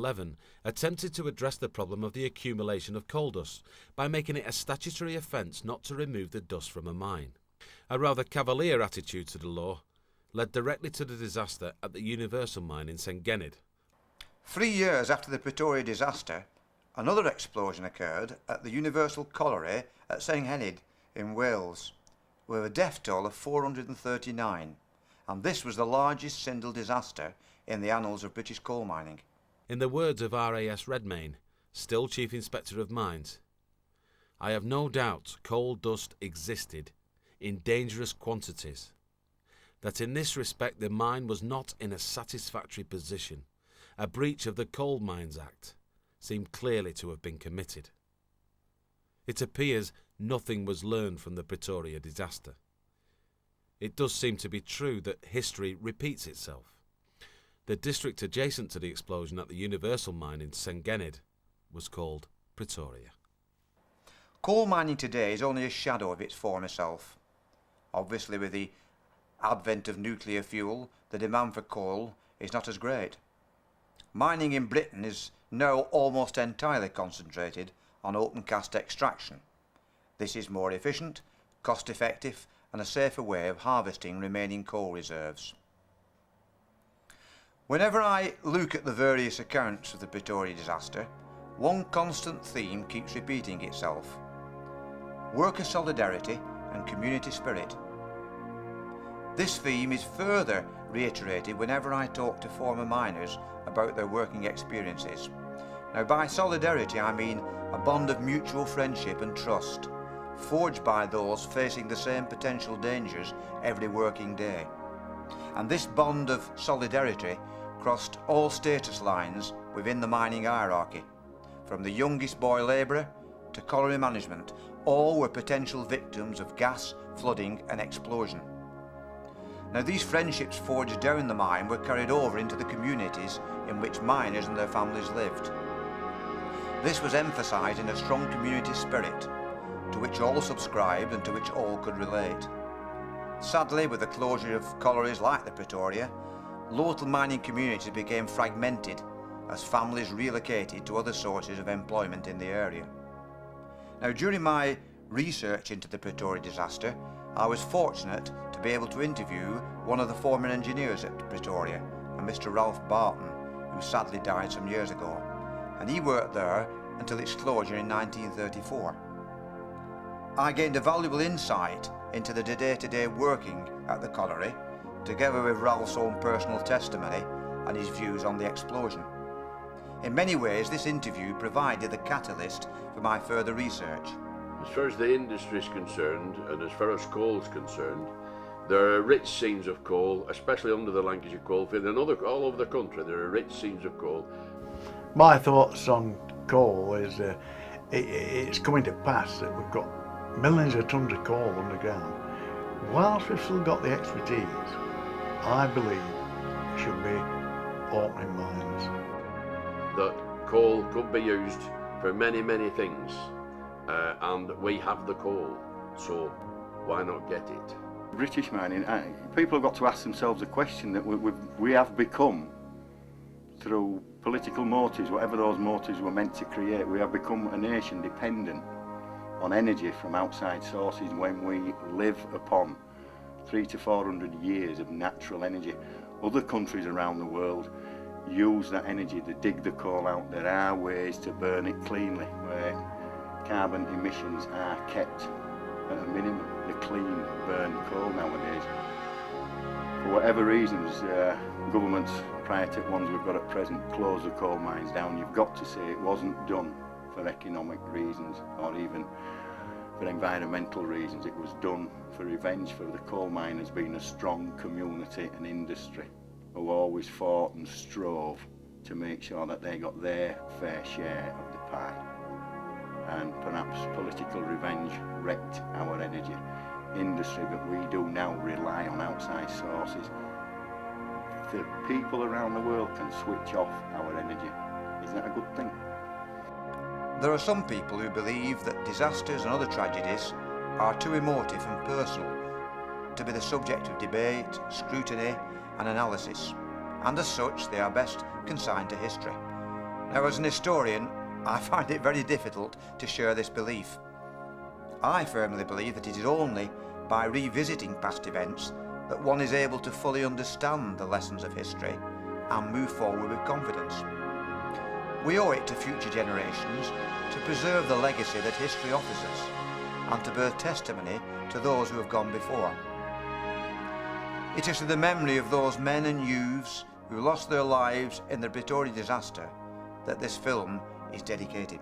11 attempted to address the problem of the accumulation of coal dust by making it a statutory offence not to remove the dust from a mine. A rather cavalier attitude to the law led directly to the disaster at the Universal mine in St Gened. 3 years after the Pretoria disaster, another explosion occurred at the Universal Colliery at St Gened in Wales, with a death toll of 439, and this was the largest single disaster in the annals of British coal mining. In the words of RAS Redmayne, still Chief Inspector of Mines, "I have no doubt coal dust existed in dangerous quantities, that in this respect the mine was not in a satisfactory position. A breach of the Coal Mines Act seemed clearly to have been committed. It appears nothing was learned from the Pretoria disaster. It does seem to be true that history repeats itself. The district adjacent to the explosion at the Universal mine in St Gened was called Pretoria." Coal mining today is only a shadow of its former self. Obviously, with the advent of nuclear fuel, the demand for coal is not as great. Mining in Britain is now almost entirely concentrated on open cast extraction. This is more efficient, cost effective and a safer way of harvesting remaining coal reserves. Whenever I look at the various accounts of the Pretoria disaster, one constant theme keeps repeating itself: worker solidarity and community spirit. This theme is further reiterated whenever I talk to former miners about their working experiences. Now, by solidarity I mean a bond of mutual friendship and trust, forged by those facing the same potential dangers every working day. And this bond of solidarity crossed all status lines within the mining hierarchy. From the youngest boy labourer to colliery management, all were potential victims of gas, flooding and explosion. Now, these friendships forged down the mine were carried over into the communities in which miners and their families lived. This was emphasised in a strong community spirit, to which all subscribed and to which all could relate. Sadly, with the closure of collieries like the Pretoria, local mining communities became fragmented as families relocated to other sources of employment in the area. Now, during my research into the Pretoria disaster, I was fortunate to be able to interview one of the former engineers at Pretoria, a Mr. Ralph Barton, who sadly died some years ago, and he worked there until its closure in 1934. I gained a valuable insight into the day-to-day working at the colliery, together with Ralph's own personal testimony and his views on the explosion. In many ways, this interview provided the catalyst for my further research. As far as the industry is concerned, and as far as coal is concerned, there are rich seams of coal, especially under the Lancashire coalfield and all over the country. There are rich seams of coal. My thoughts on coal is it's coming to pass that we've got millions of tonnes of coal underground. Whilst we've still got the expertise, I believe we should be opening mines. That coal could be used for many, many things. And we have the coal, so why not get it? British mining, people have got to ask themselves a question that we have become, through political motives, whatever those motives were meant to create, we have become a nation dependent on energy from outside sources when we live upon 300 to 400 years of natural energy. Other countries around the world use that energy to dig the coal out. There are ways to burn it cleanly, where carbon emissions are kept at a minimum. The clean burned coal nowadays. For whatever reasons, governments, prior to ones we've got at present, close the coal mines down. You've got to say it wasn't done for economic reasons or even for environmental reasons. It was done for revenge for the coal miners being a strong community and industry who always fought and strove to make sure that they got their fair share of the pie. And perhaps political revenge wrecked our energy industry, but we do now rely on outside sources. The people around the world can switch off our energy. Is that a good thing? There are some people who believe that disasters and other tragedies are too emotive and personal to be the subject of debate, scrutiny and analysis, and as such they are best consigned to history. Now, as an historian, I find it very difficult to share this belief. I firmly believe that it is only by revisiting past events that one is able to fully understand the lessons of history and move forward with confidence. We owe it to future generations to preserve the legacy that history offers us and to bear testimony to those who have gone before. It is to the memory of those men and youths who lost their lives in the Pretoria disaster that this film is dedicated.